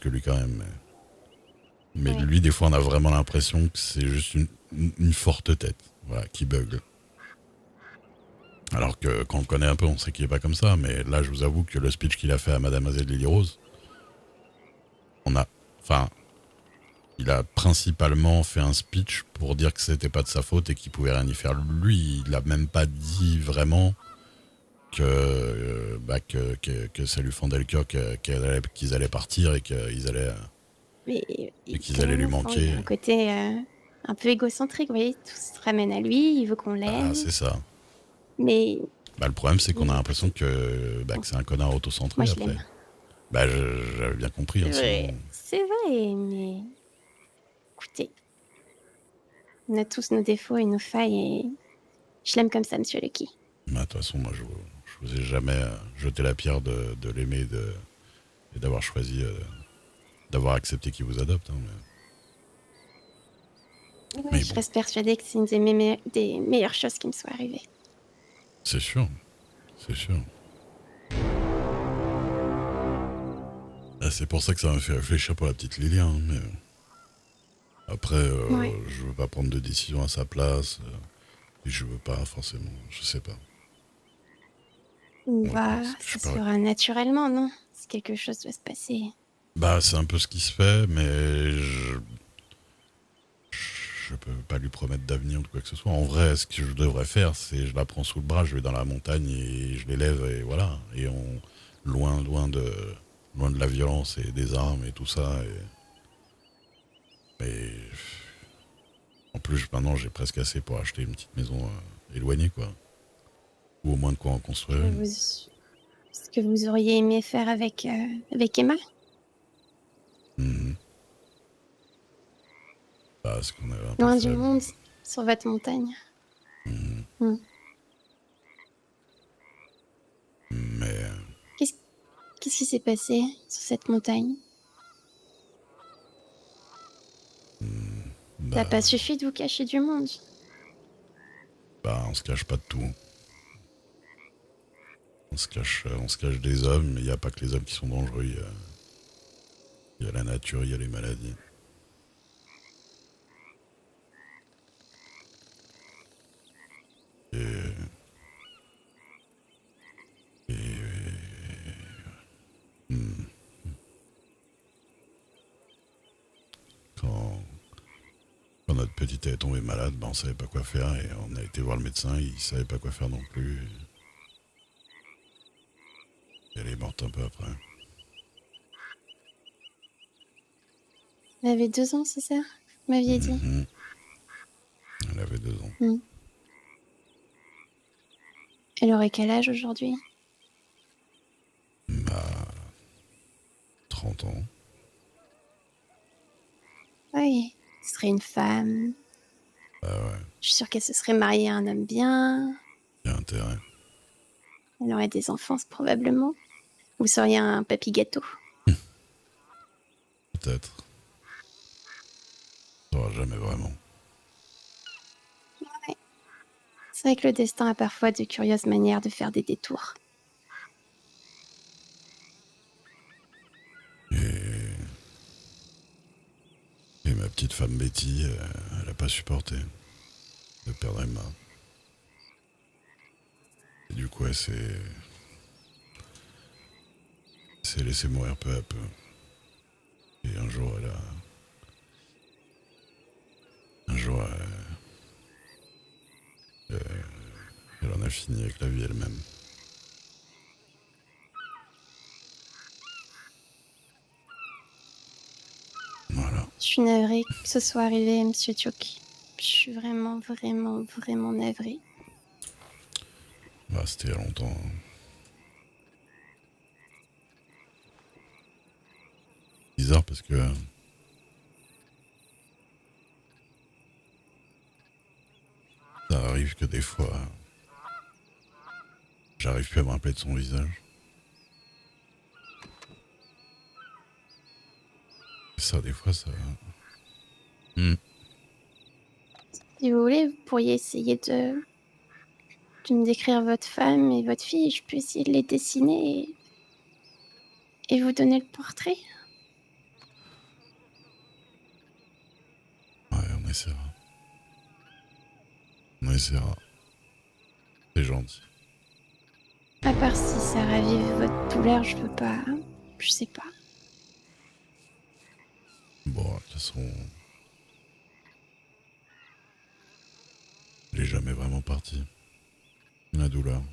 que lui quand même. Mais Oui. lui, des fois, on a vraiment l'impression que c'est juste une forte tête, voilà, qui bug. Alors que quand on le connaît un peu, on sait qu'il est pas comme ça. Mais là, je vous avoue que le speech qu'il a fait à Mademoiselle Lily Rose, on a, enfin, il a principalement fait un speech pour dire que c'était pas de sa faute et qu'il pouvait rien y faire. Lui, il a même pas dit vraiment que ça lui fendait le cœur qu'ils allaient partir et Mais qu'ils allaient lui carrément, enfin, il manquer. a un côté un peu égocentrique, vous voyez, tout se ramène à lui, il veut qu'on Bah, l'aime. c'est ça. Mais, Bah, le problème, c'est qu'on a l'impression écoutez, que bon, c'est un connard moi autocentré je après. l'aime. Bah, j'avais bien compris, hein, sinon. C'est vrai, mais écoutez, on a tous nos défauts et nos failles et je l'aime comme ça, monsieur Lucky. Bah, de toute façon, moi, je vous ai jamais jeté la pierre de l'aimer et d'avoir choisi, d'avoir accepté qu'il vous adopte. Hein, Ouais, mais je bon, reste persuadée que c'est une des meilleures choses qui me soit arrivées. c'est sûr, c'est sûr. Ah, c'est pour ça que ça m'a fait réfléchir pour la petite Lily. Hein, mais après, Ouais. je veux pas prendre de décision à sa place. Et je veux pas forcément, je sais pas. Ouais, Bah, je ça sais se pas. fera naturellement, non? Si quelque chose doit se passer. Bah, c'est un peu ce qui se fait, mais je peux pas lui promettre d'avenir ou quoi que ce soit. En vrai, ce que je devrais faire, c'est je la prends sous le bras, je vais dans la montagne et je l'élève et voilà. Et loin, loin de la violence et des armes et tout ça. Mais en plus, maintenant, j'ai presque assez pour acheter une petite maison éloignée, quoi. Ou au moins de quoi en construire Que une. vous, ce que vous auriez aimé faire avec Emma? Mhm. Bah, ce qu'on avait un peu Loin fait. du monde, sur votre montagne. Mhm. Hmm. Mais Qu'est-ce qu'est-ce qui s'est passé sur cette montagne? Ça n'a pas bah, suffi de vous cacher du monde. on se cache pas de tout. On se cache des hommes, mais il n'y a pas que les hommes qui sont dangereux. Il y a la nature, il y a les maladies. Et, hmm, quand, quand notre petite est tombée malade, on savait pas quoi faire et on a été voir le médecin, il savait pas quoi faire non plus. Et elle est morte un peu après. Elle avait 2 ans, c'est ça? Vous m'aviez dit. Mhm. Elle avait 2 ans. Hmm. Elle aurait quel âge aujourd'hui? Bah, 30 ans. Oui, ce serait une femme. Bah ouais, Je suis sûre qu'elle se serait mariée à un homme bien. il y a intérêt. Elle aurait des enfants, probablement. Vous seriez un papy gâteau. Peut-être. Ça aura jamais vraiment. Ouais. C'est vrai que le destin a parfois de curieuses manières de faire des détours. Et ma petite femme Betty, elle a pas supporté de perdre Emma. Et du coup, elle s'est laissée mourir peu à peu. Et un jour, elle en a fini avec la vie elle-même. Voilà. Je suis navrée que ce soit arrivé, Monsieur Chuck. Je suis vraiment, vraiment, vraiment navrée. Bah, c'était il y a longtemps. Hein. Bizarre parce que ça arrive que des fois, j'arrive plus à me rappeler de son visage. Et ça, des fois, ça. Hmm. Si vous voulez, vous pourriez essayer de me décrire votre femme et votre fille. Je peux essayer de les dessiner et vous donner le portrait. essaiera. On essaiera. C'est gentil. À part si ça ravive votre douleur, je veux pas. Je sais pas. Bon, de toute façon, il est jamais vraiment parti. La douleur.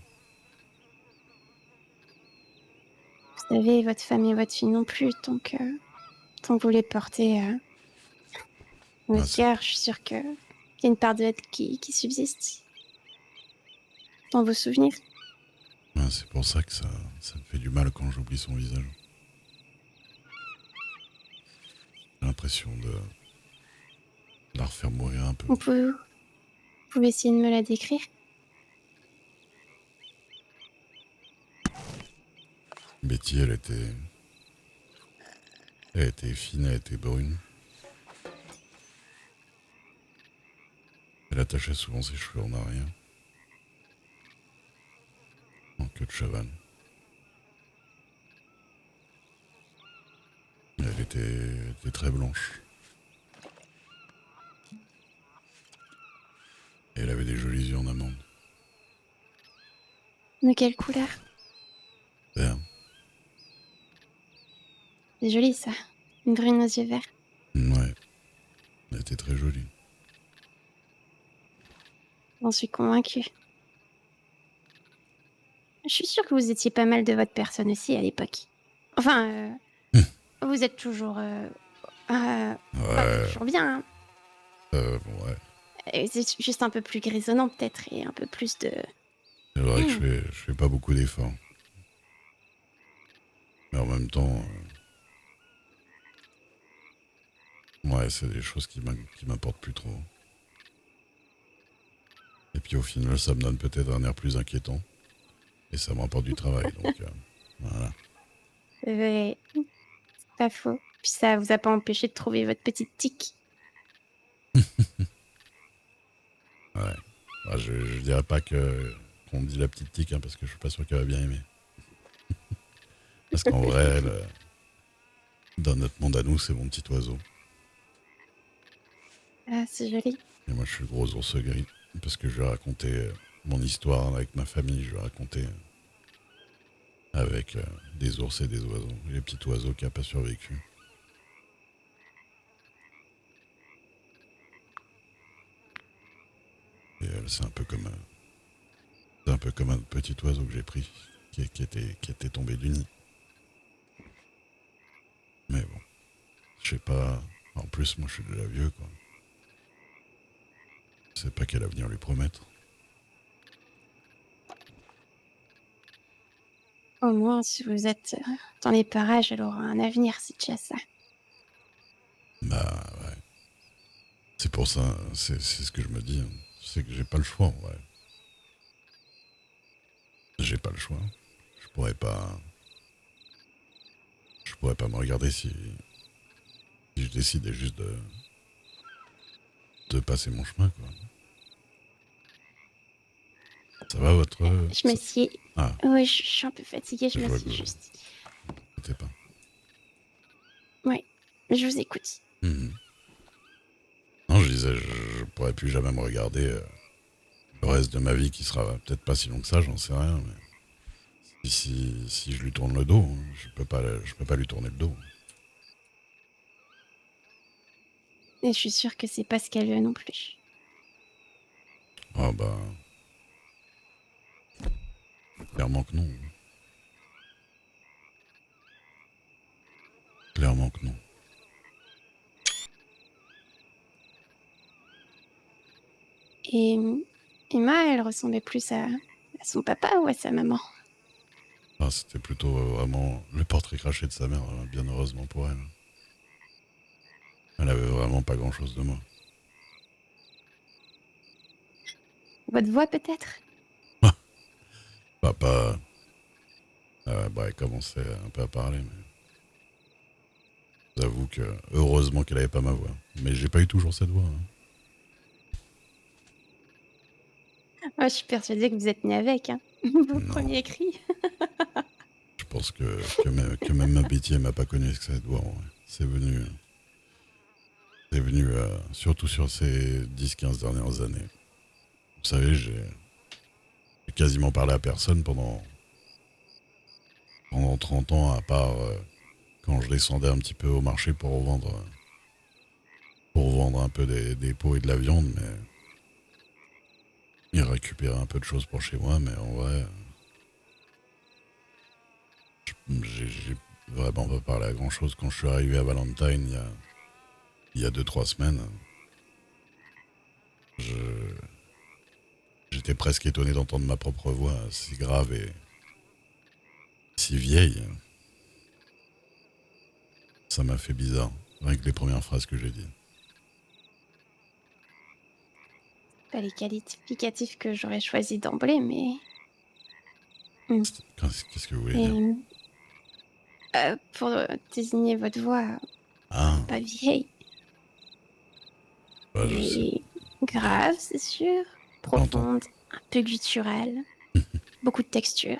Vous savez, votre femme et votre fille non plus, tant que vous les portez dans votre cœur, je suis sûre qu'il y a une part de elle qui subsiste dans vos souvenirs. Ouais, c'est pour ça que ça me fait du mal quand j'oublie son visage. J'ai l'impression de la refaire mourir un peu. Vous pouvez essayer de me la décrire? Betty, elle était fine, elle était brune. Elle attachait souvent ses cheveux en arrière, en queue de cheval. Elle était très blanche. Et elle avait des jolis yeux en amande. De quelle couleur? Vert. C'est joli ça. Une brune aux yeux verts. Ouais, elle était très jolie. J'en suis convaincue. Je suis sûre que vous étiez pas mal de votre personne aussi à l'époque. Enfin, vous êtes toujours... pas Ouais, toujours bien, hein. ouais. C'est juste un peu plus grisonnant peut-être et un peu plus de... C'est vrai que je fais pas beaucoup d'efforts. Mais en même temps, ouais, c'est des choses qui m'importent plus trop. Et puis au final, ça me donne peut-être un air plus inquiétant. Et ça me rapporte du travail, donc voilà. C'est pas faux. Puis ça vous a pas empêché de trouver votre petite tique. Ouais. Bah, je dirais pas qu'on me dit la petite tique, hein, parce que je suis pas sûr qu'elle va bien aimer. Parce qu'en vrai, elle, dans notre monde à nous, c'est mon petit oiseau. Ah, c'est joli. Et moi, je suis le gros ours gris. Parce que je lui ai raconté mon histoire avec ma famille. Je lui ai raconté avec des ours et des oiseaux. Et les petits oiseaux qui n'ont pas survécu. Et c'est un peu comme un petit oiseau que j'ai pris, qui était tombé du nid. Mais bon, je sais pas. En plus, moi, je suis déjà vieux, quoi. Je sais pas quel avenir lui promettre. Au moins, si vous êtes dans les parages, elle aura un avenir, c'est déjà ça. Bah ouais. C'est pour ça, c'est ce que je me dis. Hein. C'est que j'ai pas le choix, ouais. J'ai pas le choix. Je pourrais pas. Je pourrais pas me regarder si je décidais juste de passer mon chemin, quoi. Ça va votre... Je m'assieds. Ah, Oui, je suis un peu fatiguée, je je vois que m'assieds vous juste. n'écoutez pas. Ouais, je vous écoute. Mhm. Non, je disais, je pourrais plus jamais me regarder le reste de ma vie qui sera peut-être pas si long que ça, j'en sais rien, mais si je lui tourne le dos, hein, je peux pas lui tourner le dos. Et je suis sûre que c'est pas ce qu'elle veut non plus. Ah bah, clairement que non. Clairement que non. Et Emma, elle ressemblait plus à son papa ou à sa maman? Ah, c'était plutôt vraiment le portrait craché de sa mère, bien heureusement pour elle. Elle avait vraiment pas grand-chose de moi. Votre voix peut-être? Papa, bah, elle commençait un peu à parler, mais j'avoue que heureusement qu'elle avait pas ma voix. Mais j'ai pas eu toujours cette voix. Hein. Moi, je suis persuadée que vous êtes né avec, hein. Vos Non, premiers cris. je pense que même ma Betty, elle m'a pas connu avec cette voix. En vrai. C'est C'est venu surtout sur ces 10-15 dernières années. Vous savez, j'ai quasiment parlé à personne pendant 30 ans, à part quand je descendais un petit peu au marché pour vendre un peu des pots et de la viande, et récupérer un peu de choses pour chez moi. Mais en vrai, j'ai vraiment pas parlé à grand chose. Quand je suis arrivé à Valentine il y a 2-3 semaines, j'étais presque étonné d'entendre ma propre voix si grave et si vieille. Ça m'a fait bizarre, avec les premières phrases que j'ai dites. Pas les qualificatifs que j'aurais choisi d'emblée, mais... Qu'est-ce que vous voulez dire? Et, pour désigner votre voix, Ah, pas vieille, bah, je sais. mais grave, c'est sûr. J'entends. Profonde, un peu gutturale, beaucoup de texture.